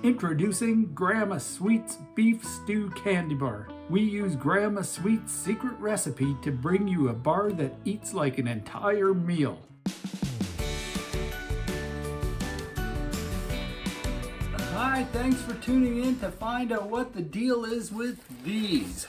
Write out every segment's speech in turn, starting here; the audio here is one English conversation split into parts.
Introducing Grandma Sweet's Beef Stew Candy Bar. We use Grandma Sweet's secret recipe to bring you a bar that eats like an entire meal. Hi, thanks for tuning in to find out what the deal is with these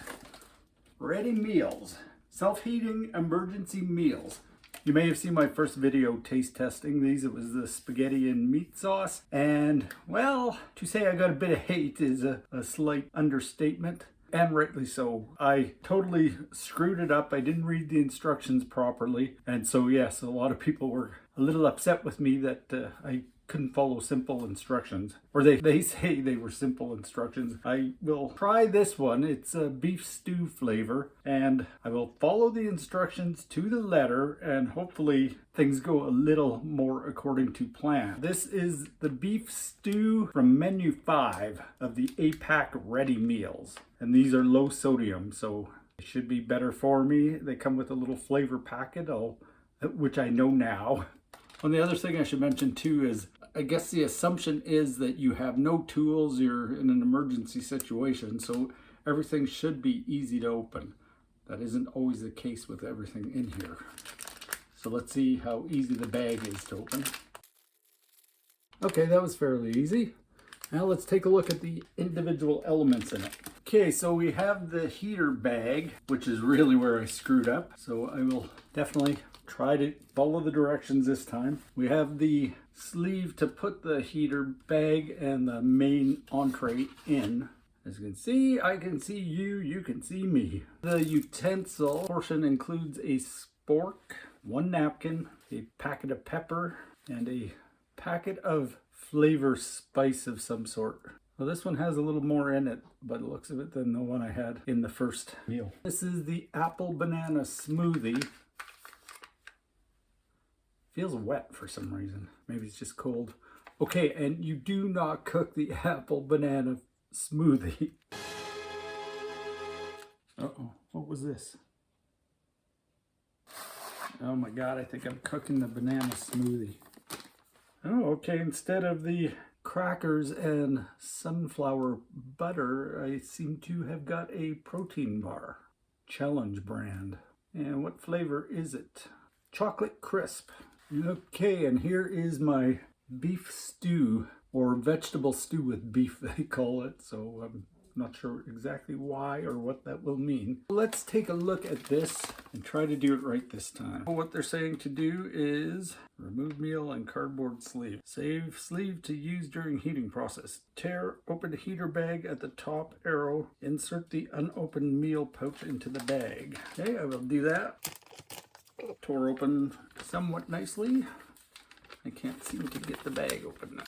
ready meals, self-heating emergency meals. You may have seen my first video taste testing these. It was the spaghetti and meat sauce. And, well, to say I got a bit of hate is a slight understatement. And rightly so. I totally screwed it up. I didn't read the instructions properly. And so, yes, a lot of people were a little upset with me that I couldn't follow simple instructions, or they say they were simple instructions. I will try this one. It's a beef stew flavor, and I will follow the instructions to the letter, and hopefully things go a little more according to plan. This is the beef stew from menu 5 of the APAC ready meals, and these are low sodium, so they should be better for me. They come with a little flavor packet, which I know now. And the other thing I should mention too is, I guess the assumption is that you have no tools, you're in an emergency situation, so everything should be easy to open. That isn't always the case with everything in here. So let's see how easy the bag is to open. Okay, that was fairly easy. Now let's take a look at the individual elements in it. Okay, so we have the heater bag, which is really where I screwed up. So I will definitely try to follow the directions this time. We have the sleeve to put the heater bag and the main entree in. As you can see, I can see you, you can see me. The utensil portion includes a spork, 1 napkin, a packet of pepper, and a packet of flavor spice of some sort. Well, this one has a little more in it, by the looks of it, than the one I had in the first meal. This is the apple banana smoothie. Feels wet for some reason. Maybe it's just cold. Okay, and you do not cook the apple banana smoothie. Uh-oh, what was this? Oh my God, I think I'm cooking the banana smoothie. Oh, okay, instead of the crackers and sunflower butter, I seem to have got a protein bar. Challenge brand. And what flavor is it? Chocolate crisp. Okay, and here is my beef stew, or vegetable stew with beef they call it, so I'm not sure exactly why or what that will mean. Let's take a look at this and try to do it right this time. What they're saying to do is remove meal and cardboard sleeve. Save sleeve to use during heating process. Tear open heater bag at the top arrow. Insert the unopened meal pouch into the bag. Okay, I will do that. Tore open somewhat nicely. I can't seem to get the bag open.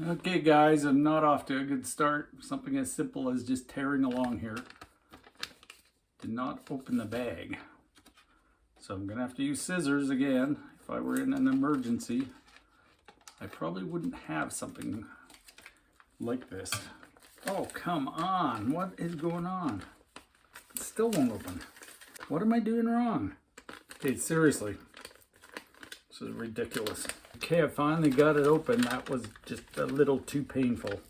Okay guys, I'm not off to a good start. Something as simple as just tearing along here. Did not open the bag. So I'm gonna have to use scissors again. If I were in an emergency, I probably wouldn't have something like this. Oh, come on, what is going on? It still won't open. What am I doing wrong? Okay, seriously. This is ridiculous. Okay, I finally got it open. That was just a little too painful.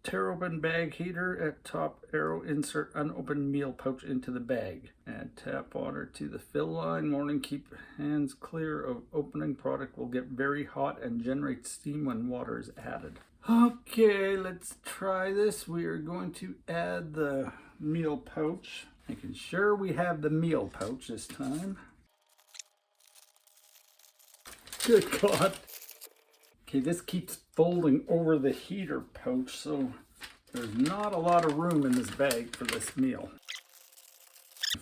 Tear open bag heater at top arrow. Insert unopened meal pouch into the bag. Add tap water to the fill line. Warning, keep hands clear of opening. Product will get very hot and generate steam when water is added. Okay, let's try this. We are going to add the meal pouch. Making sure we have the meal pouch this time. Good God. Okay, this keeps folding over the heater pouch, so there's not a lot of room in this bag for this meal.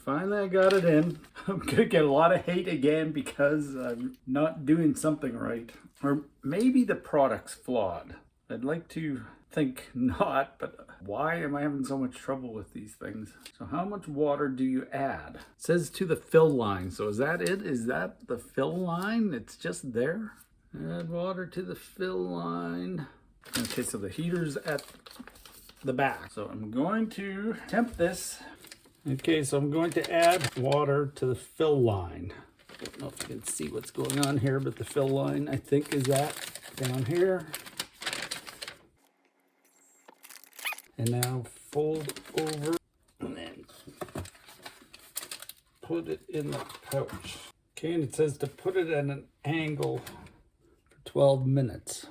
Finally, I got it in. I'm gonna get a lot of hate again because I'm not doing something right. Or maybe the product's flawed. I'd like to think not, but why am I having so much trouble with these things? So how much water do you add? It says to the fill line, so is that it? Is that the fill line? It's just there? Add water to the fill line. Okay, so the heater's at the back. So I'm going to temp this. Okay, so I'm going to add water to the fill line. I don't know if you can see what's going on here, but the fill line, I think, is that down here. And now fold over and then put it in the pouch. Okay, and it says to put it at an angle for 12 minutes.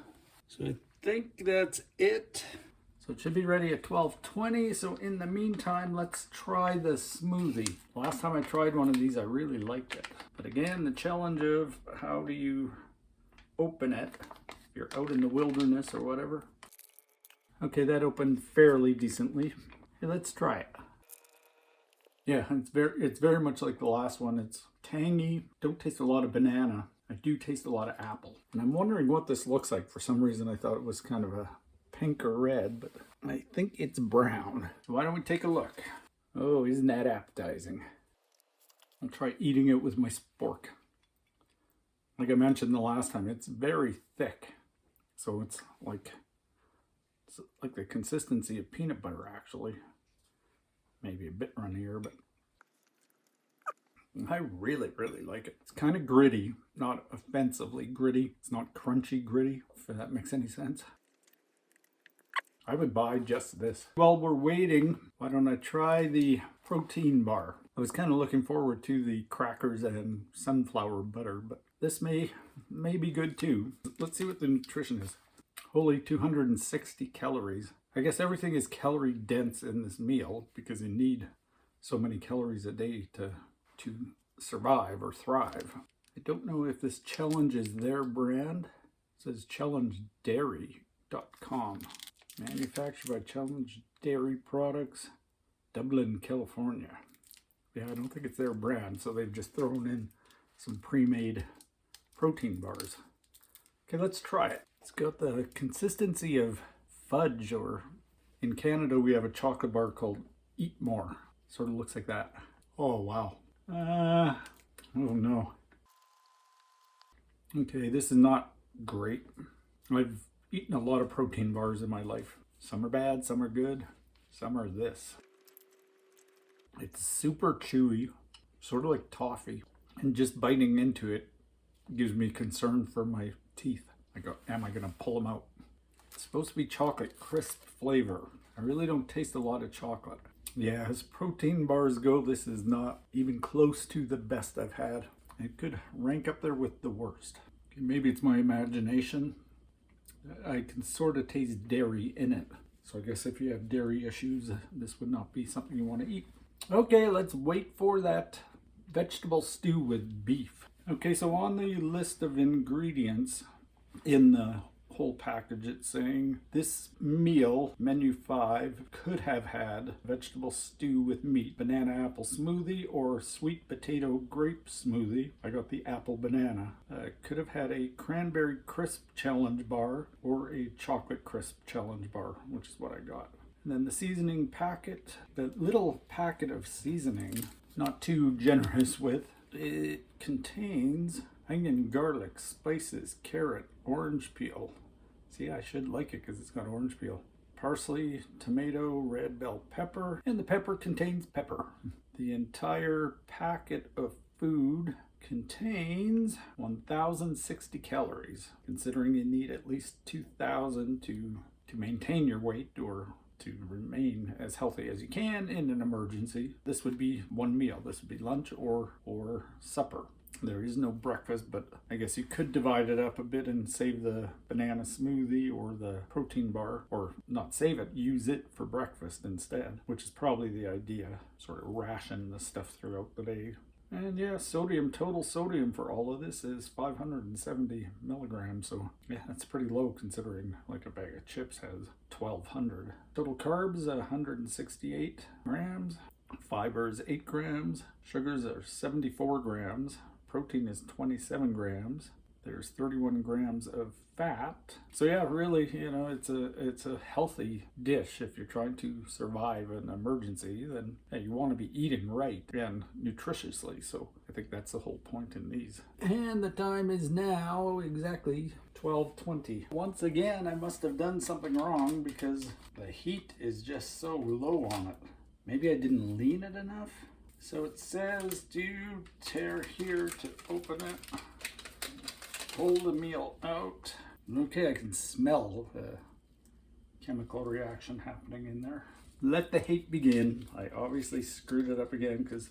So I think that's it. So it should be ready at 12:20. So in the meantime, let's try the smoothie. Last time I tried one of these, I really liked it. But again, the challenge of how do you open it if you're out in the wilderness or whatever. Okay, that opened fairly decently. Hey, let's try it. Yeah, it's very much like the last one. It's tangy. Don't taste a lot of banana. I do taste a lot of apple. And I'm wondering what this looks like. For some reason, I thought it was kind of a pink or red, but I think it's brown. So why don't we take a look? Oh, isn't that appetizing? I'll try eating it with my spork. Like I mentioned the last time, it's very thick. So it's like the consistency of peanut butter, actually. Maybe a bit runnier, but I really, really like it. It's kind of gritty, not offensively gritty. It's not crunchy gritty, if that makes any sense. I would buy just this. While we're waiting, why don't I try the protein bar? I was kind of looking forward to the crackers and sunflower butter, but this may be good too. Let's see what the nutrition is. Holy 260 calories. I guess everything is calorie dense in this meal because you need so many calories a day to survive or thrive. I don't know if this challenge is their brand. It says challengeDairy.com. Manufactured by Challenge Dairy Products, Dublin, California. Yeah, I don't think it's their brand, so they've just thrown in some pre-made protein bars. Okay, let's try it. It's got the consistency of fudge, or in Canada we have a chocolate bar called Eat More. Sort of looks like that. Oh, wow. Oh no. Okay, this is not great. I've eaten a lot of protein bars in my life. Some are bad, some are good, some are this. It's super chewy, sort of like toffee, and just biting into it gives me concern for my teeth. I go, am I gonna pull them out? It's supposed to be chocolate crisp flavor. I really don't taste a lot of chocolate. Yeah, as protein bars go, this is not even close to the best I've had. It could rank up there with the worst. Okay, maybe it's my imagination. I can sort of taste dairy in it. So I guess if you have dairy issues, this would not be something you want to eat. Okay, let's wait for that vegetable stew with beef. Okay, so on the list of ingredients in the whole package, it's saying this meal, menu 5, could have had vegetable stew with meat, banana apple smoothie, or sweet potato grape smoothie. I got the apple banana. Could have had a cranberry crisp challenge bar or a chocolate crisp challenge bar, which is what I got. And then the seasoning packet, the little packet of seasoning, not too generous with, it contains onion, garlic, spices, carrot, orange peel. See, I should like it because it's got orange peel. Parsley, tomato, red bell pepper, and the pepper contains pepper. The entire packet of food contains 1,060 calories, considering you need at least 2,000 to maintain your weight or to remain as healthy as you can in an emergency. This would be one meal. This would be lunch or supper. There is no breakfast, but I guess you could divide it up a bit and save the banana smoothie or the protein bar, or not save it, use it for breakfast instead, which is probably the idea. Sort of ration the stuff throughout the day. And yeah, total sodium for all of this is 570 milligrams. So yeah, that's pretty low considering like a bag of chips has 1,200. Total carbs, 168 grams. Fiber is 8 grams. Sugars are 74 grams. Protein is 27 grams. There's 31 grams of fat. So yeah, really, it's a healthy dish. If you're trying to survive an emergency, then hey, you want to be eating right and nutritiously. So I think that's the whole point in these. And the time is now exactly 12:20. Once again, I must have done something wrong because the heat is just so low on it. Maybe I didn't lean it enough. So it says to tear here to open it. Pull the meal out. Okay, I can smell chemical reaction happening in there. Let the hate begin. I obviously screwed it up again because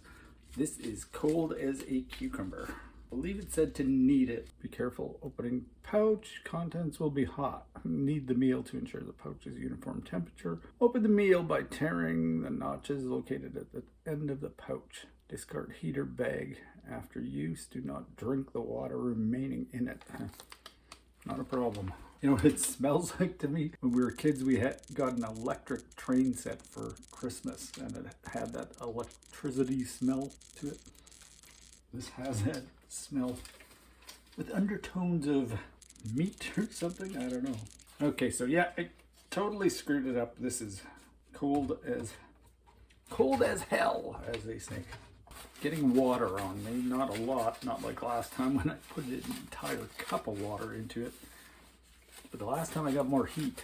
this is cold as a cucumber. I believe it said to knead it. Be careful opening pouch. Contents will be hot. Knead the meal to ensure the pouch is uniform temperature. Open the meal by tearing the notches located at the end of the pouch. Discard heater bag after use. Do not drink the water remaining in it. Not a problem. You know what it smells like to me? When we were kids, we had got an electric train set for Christmas, and it had that electricity smell to it. This has that smell with undertones of meat or something. I don't know. Okay, so yeah, I totally screwed it up. This is cold as hell, as they say. Getting water on me, not a lot, not like last time when I put an entire cup of water into it. But the last time I got more heat.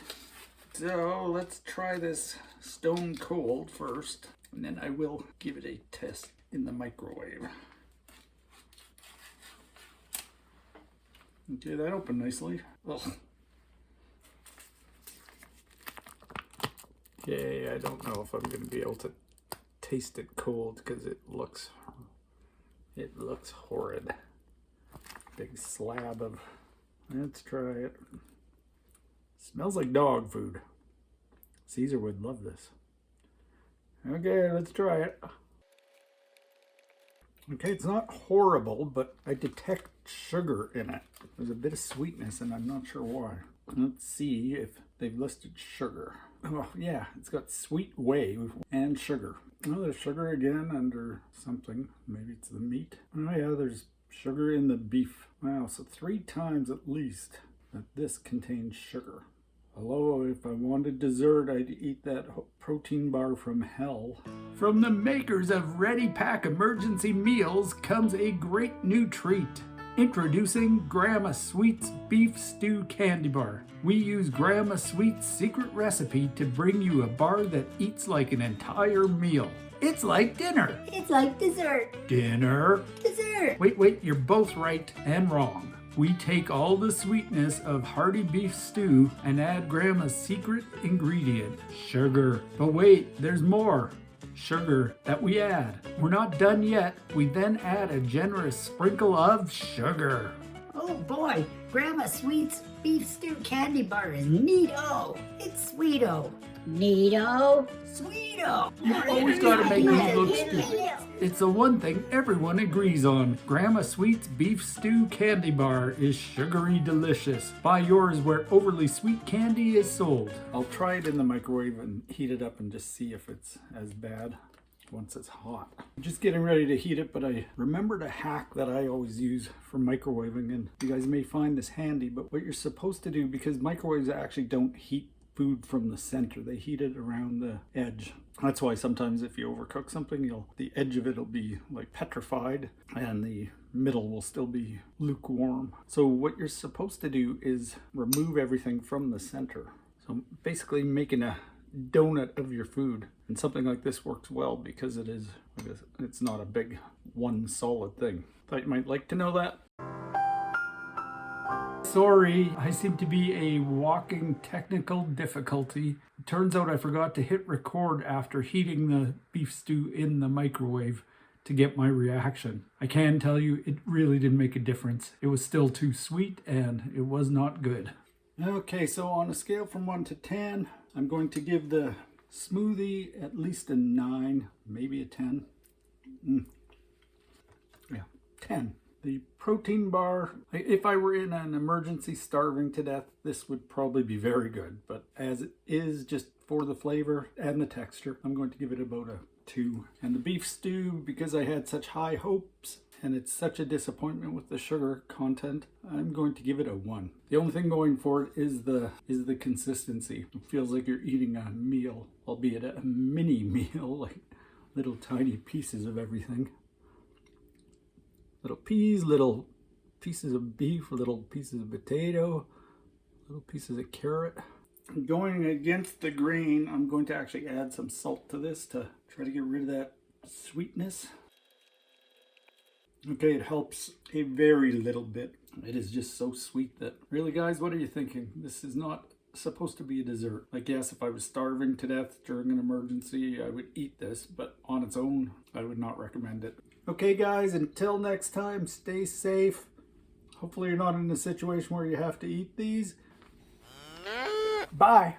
So let's try this stone cold first, and then I will give it a test in the microwave. Okay, that opened nicely. Ugh. Okay, I don't know if I'm going to be able to taste it cold because it looks horrid. Big slab of, let's try it. Smells like dog food. Caesar would love this. Okay, let's try it. Okay, it's not horrible, but I detect sugar in it. There's a bit of sweetness, and I'm not sure why. Let's see if they've listed sugar. Oh, yeah, it's got sweet wave and sugar. Oh, there's sugar again under something. Maybe it's the meat. Oh, yeah, there's sugar in the beef. Wow, so 3 times at least that this contains sugar. Hello, if I wanted dessert, I'd eat that protein bar from hell. From the makers of Ready Pack Emergency Meals comes a great new treat. Introducing Grandma Sweet's Beef Stew Candy Bar. We use Grandma Sweet's secret recipe to bring you a bar that eats like an entire meal. It's like dinner. It's like dessert. Dinner. Dessert. Wait, you're both right and wrong. We take all the sweetness of hearty beef stew and add Grandma's secret ingredient, sugar. But wait, there's more. Sugar that we add. We're not done yet. We then add a generous sprinkle of sugar. Oh boy, Grandma Sweet's Beef Stew Candy Bar is neato. It's sweeto. Neato. Sweeto. You always gotta make me look stupid. It's the one thing everyone agrees on. Grandma Sweet's Beef Stew Candy Bar is sugary delicious. Buy yours where overly sweet candy is sold. I'll try it in the microwave and heat it up and just see if it's as bad once it's hot. I'm just getting ready to heat it, but I remembered a hack that I always use for microwaving, and you guys may find this handy, but what you're supposed to do, because microwaves actually don't heat food from the center, they heat it around the edge. That's why sometimes if you overcook something, the edge of it will be like petrified and the middle will still be lukewarm. So what you're supposed to do is remove everything from the center. So basically making a donut of your food. And something like this works well because it's not a big one solid thing. Thought you might like to know that. Sorry, I seem to be a walking technical difficulty. It turns out I forgot to hit record after heating the beef stew in the microwave to get my reaction. I can tell you it really didn't make a difference. It was still too sweet and it was not good. Okay, so on a scale from 1 to 10, I'm going to give the smoothie at least a 9, maybe a 10. Yeah, 10. The protein bar, if I were in an emergency starving to death, this would probably be very good. But as it is just for the flavor and the texture, I'm going to give it about a 2. And the beef stew, because I had such high hopes and it's such a disappointment with the sugar content, I'm going to give it a 1. The only thing going for it is the consistency. It feels like you're eating a meal, albeit a mini meal, like little tiny pieces of everything. Little peas, little pieces of beef, little pieces of potato, little pieces of carrot. Going against the grain, I'm going to actually add some salt to this to try to get rid of that sweetness. Okay, it helps a very little bit. It is just so sweet that, really guys, what are you thinking? This is not supposed to be a dessert. I guess if I was starving to death during an emergency, I would eat this, but on its own, I would not recommend it. Okay guys, until next time, stay safe. Hopefully you're not in a situation where you have to eat these. Bye.